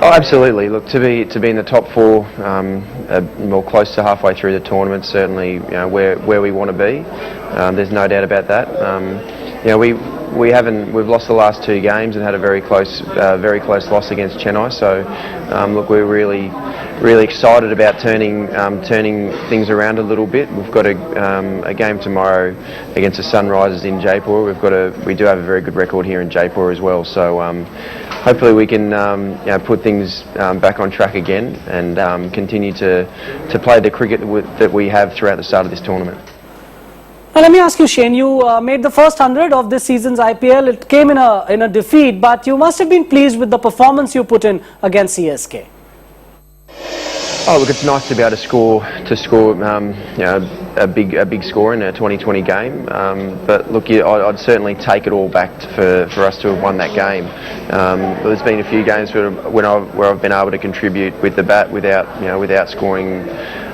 Oh, absolutely. Look, to be in the top four, more close to halfway through the tournament, certainly where we want to be. There's no doubt about that. We've lost the last two games and had a very close loss against Chennai. So, look, we're really excited about turning things around a little bit. We've got a game tomorrow against the Sunrisers in Jaipur. We do have a very good record here in Jaipur as well. So, hopefully we can put things back on track again and continue to play the cricket that we have throughout the start of this tournament. Now let me ask you, Shane, you made the first 100 of this season's IPL. It came in a defeat, but you must have been pleased with the performance you put in against CSK. Oh, look, it's nice to be able to score a big score in a 2020 game. But look, I'd certainly take it all back for us to have won that game. There's been a few games where I've been able to contribute with the bat without scoring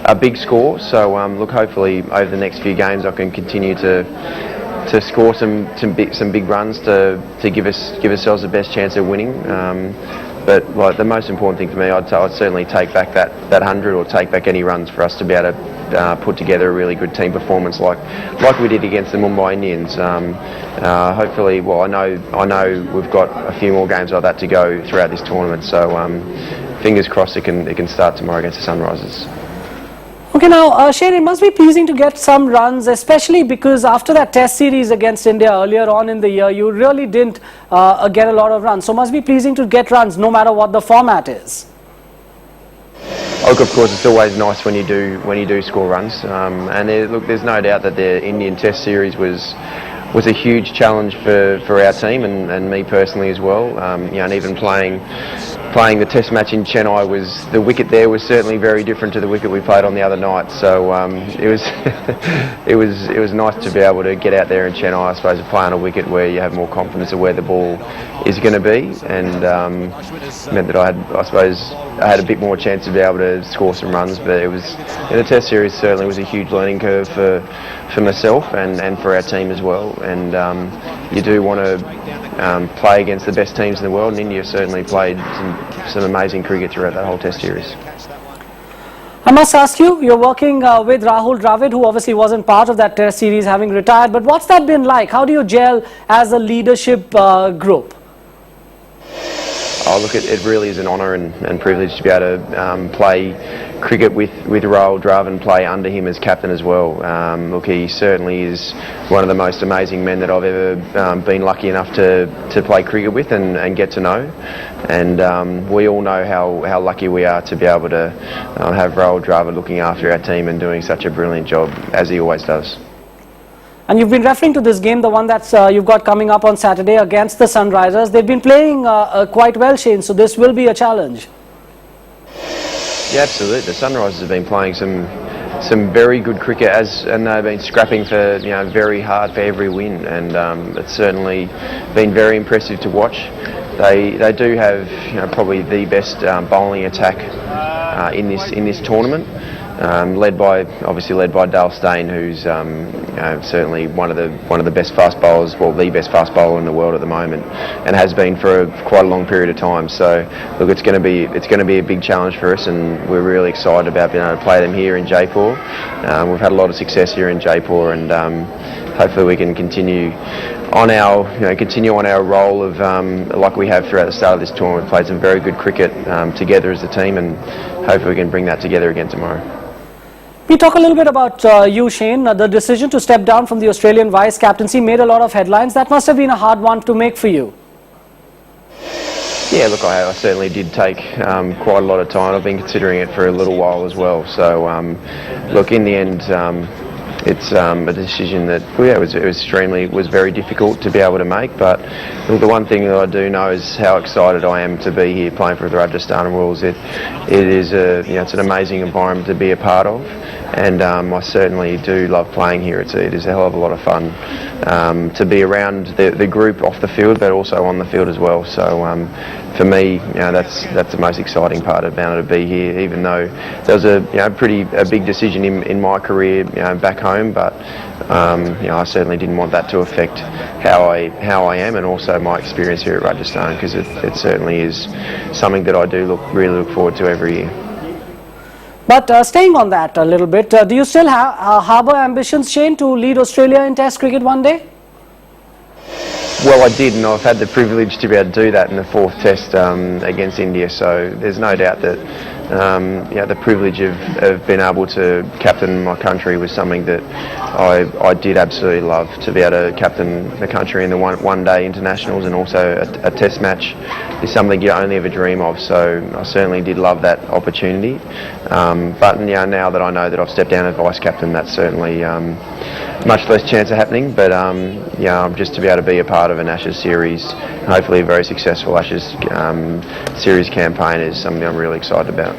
a big score. So look, hopefully over the next few games I can continue to score some big runs to give ourselves the best chance of winning. But like, the most important thing for me, I'd certainly take back that 100 or take back any runs for us to be able to put together a really good team performance like we did against the Mumbai Indians. Hopefully, well, I know we've got a few more games like that to go throughout this tournament. So fingers crossed it can start tomorrow against the Sunrisers. Okay, now Shane, it must be pleasing to get some runs, especially because after that test series against India earlier on in the year, you really didn't get a lot of runs. So must be pleasing to get runs no matter what the format is. Look, of course, it's always nice when you do score runs. And there's no doubt that the Indian test series was a huge challenge for our team and me personally as well. And even playing the test match in Chennai, the wicket there was certainly very different to the wicket we played on the other night. So it was nice to be able to get out there in Chennai, I suppose, and play on a wicket where you have more confidence of where the ball is going to be, and meant that I had a bit more chance to be able to score some runs. But it was, in the test series, certainly was a huge learning curve for myself and for our team as well. And you do want to play against the best teams in the world, and India certainly played some amazing cricket throughout that whole test series. I must ask you, you're working with Rahul Dravid, who obviously wasn't part of that test series, having retired, but what's that been like? How do you gel as a leadership group? Oh, look, it really is an honour and privilege to be able to play cricket with Rahul Dravid and play under him as captain as well. Look, he certainly is one of the most amazing men that I've ever been lucky enough to play cricket with and get to know. And we all know how lucky we are to be able to have Rahul Dravid looking after our team and doing such a brilliant job, as he always does. And you've been referring to this game, the one that's you've got coming up on Saturday against the Sunrisers. They've been playing quite well, Shane, so this will be a challenge. Yeah, absolutely. The Sunrisers have been playing some very good cricket, and they've been scrapping for very hard for every win, and it's certainly been very impressive to watch. They do have probably the best bowling attack in this tournament. Led by Dale Steyn, who's certainly one of the best fast bowlers, well, the best fast bowler in the world at the moment, and has been for quite a long period of time. So look, it's going to be a big challenge for us, and we're really excited about being able to play them here in Jaipur. We've had a lot of success here in Jaipur, and hopefully we can continue on our role of like we have throughout the start of this tournament. We've played some very good cricket together as a team, and hopefully we can bring that together again tomorrow. We talk a little bit about you, Shane. The decision to step down from the Australian vice captaincy made a lot of headlines. That must have been a hard one to make for you. Yeah, look, I certainly did take quite a lot of time. I've been considering it for a little while as well. So, look, in the end, it's a decision that it was very difficult to be able to make. But the one thing that I do know is how excited I am to be here playing for the Rajasthan Royals. It is it's an amazing environment to be a part of, and I certainly do love playing here. It is a hell of a lot of fun to be around the group off the field, but also on the field as well. So for me, that's the most exciting part of being able to be here. Even though there was a big decision in my career, back home home, but I certainly didn't want that to affect how I am, and also my experience here at Rajasthan, because it certainly is something that I do really look forward to every year. But staying on that a little bit, do you still harbour ambitions, Shane, to lead Australia in Test cricket one day? Well, I did, and I've had the privilege to be able to do that in the 4th Test against India. So there's no doubt that the privilege of being able to captain my country was something that I did absolutely love. To be able to captain the country in the one-day internationals and also a Test match is something you only ever dream of. So I certainly did love that opportunity. But now that I know that I've stepped down as vice captain, that's certainly much less chance of happening. But just to be able to be a part of an Ashes series, hopefully a very successful Ashes series campaign, is something I'm really excited about.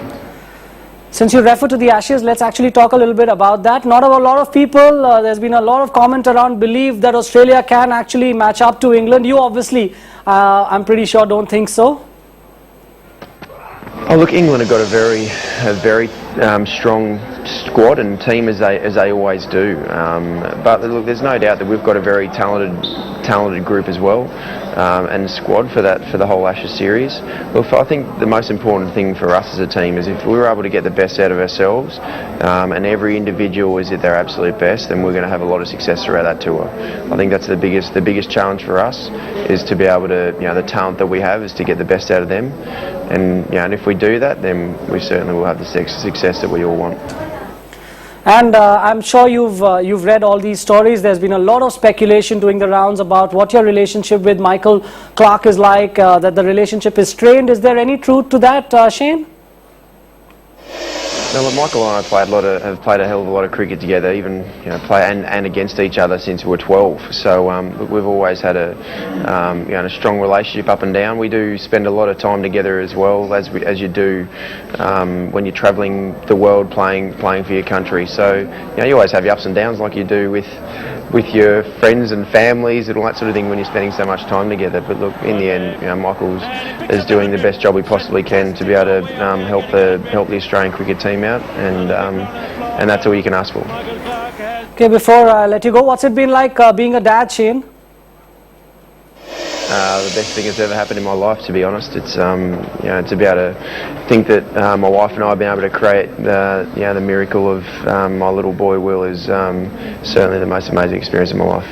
Since you refer to the Ashes, let's actually talk a little bit about that. Not a lot of people, there's been a lot of comment around, believe that Australia can actually match up to England. You obviously, I'm pretty sure, don't think so. Oh, look, England have got a very strong squad and team, as they always do. But look, there's no doubt that we've got a very talented group as well, and squad for the whole Ashes series. Look, I think the most important thing for us as a team is if we were able to get the best out of ourselves, and every individual is at their absolute best, then we're going to have a lot of success throughout that tour. I think that's the biggest challenge for us, is to be able to, the talent that we have is to get the best out of them, and if we do that, then we certainly will have the success that we all want. And I'm sure you've read all these stories. There's been a lot of speculation doing the rounds about what your relationship with Michael Clarke is like, that the relationship is strained. Is there any truth to that, Shane? No, look, Michael and I have played a hell of a lot of cricket together, even play and against each other since we were 12. So we've always had a strong relationship up and down. We do spend a lot of time together as well, as you do when you're travelling the world playing for your country. So you always have your ups and downs, like you do with your friends and families and all that sort of thing when you're spending so much time together. But look, in the end, Michael is doing the best job he possibly can to be able to help the Australian cricket team out, and that's all you can ask for. Okay, before I let you go, what's it been like being a dad, Shane? The best thing that's ever happened in my life, to be honest. It's to be able to think that my wife and I have been able to create the miracle of my little boy Will is certainly the most amazing experience of my life.